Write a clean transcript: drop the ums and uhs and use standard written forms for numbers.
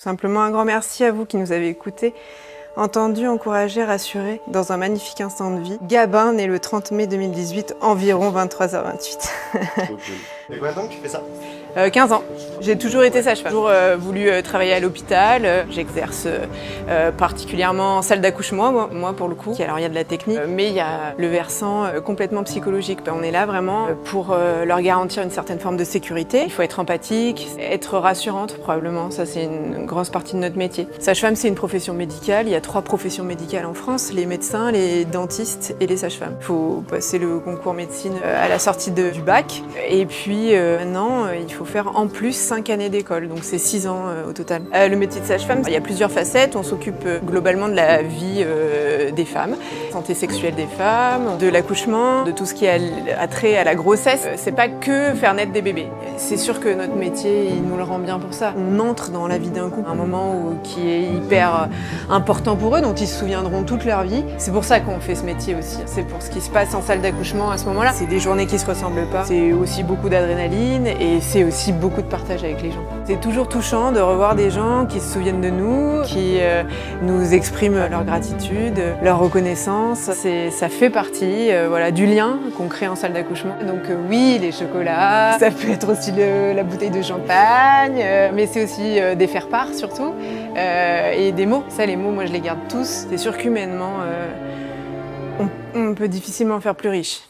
Simplement un grand merci à vous qui nous avez écoutés, entendus, encouragés, rassurés dans un magnifique instant de vie. Gabin, né le 30 mai 2018, environ 23h28. Et combien de temps que tu fais ça? 15 ans. J'ai toujours été sage-femme. J'ai toujours voulu travailler à l'hôpital. J'exerce particulièrement en salle d'accouchement, moi pour le coup. Alors il y a de la technique, mais il y a le versant complètement psychologique. On est là vraiment pour leur garantir une certaine forme de sécurité. Il faut être empathique, être rassurante probablement. Ça c'est une grosse partie de notre métier. Sage-femme c'est une profession médicale. Il y a 3 professions médicales en France, les médecins, les dentistes et les sages-femmes. Il faut passer le concours médecine à la sortie du bac. Et puis maintenant, il faut faire en plus 5 années d'école, donc c'est 6 ans au total. Le métier de sage-femme, il y a plusieurs facettes. On s'occupe globalement de la vie des femmes, santé sexuelle des femmes, de l'accouchement, de tout ce qui a trait à la grossesse. C'est pas que faire naître des bébés. C'est sûr que notre métier, il nous le rend bien pour ça. On entre dans la vie d'un couple, un moment qui est hyper important pour eux, dont ils se souviendront toute leur vie. C'est pour ça qu'on fait ce métier aussi. C'est pour ce qui se passe en salle d'accouchement à ce moment-là. C'est des journées qui se ressemblent pas. C'est aussi beaucoup d'adrénaline et c'est aussi beaucoup de partage avec les gens. C'est toujours touchant de revoir des gens qui se souviennent de nous, qui nous expriment leur gratitude, leur reconnaissance. Ça fait partie du lien qu'on crée en salle d'accouchement. Donc oui, les chocolats, ça peut être aussi la bouteille de champagne, mais c'est aussi des faire-part surtout, et des mots. Ça, les mots, moi je les garde tous. C'est sûr qu'humainement, on peut difficilement faire plus riche.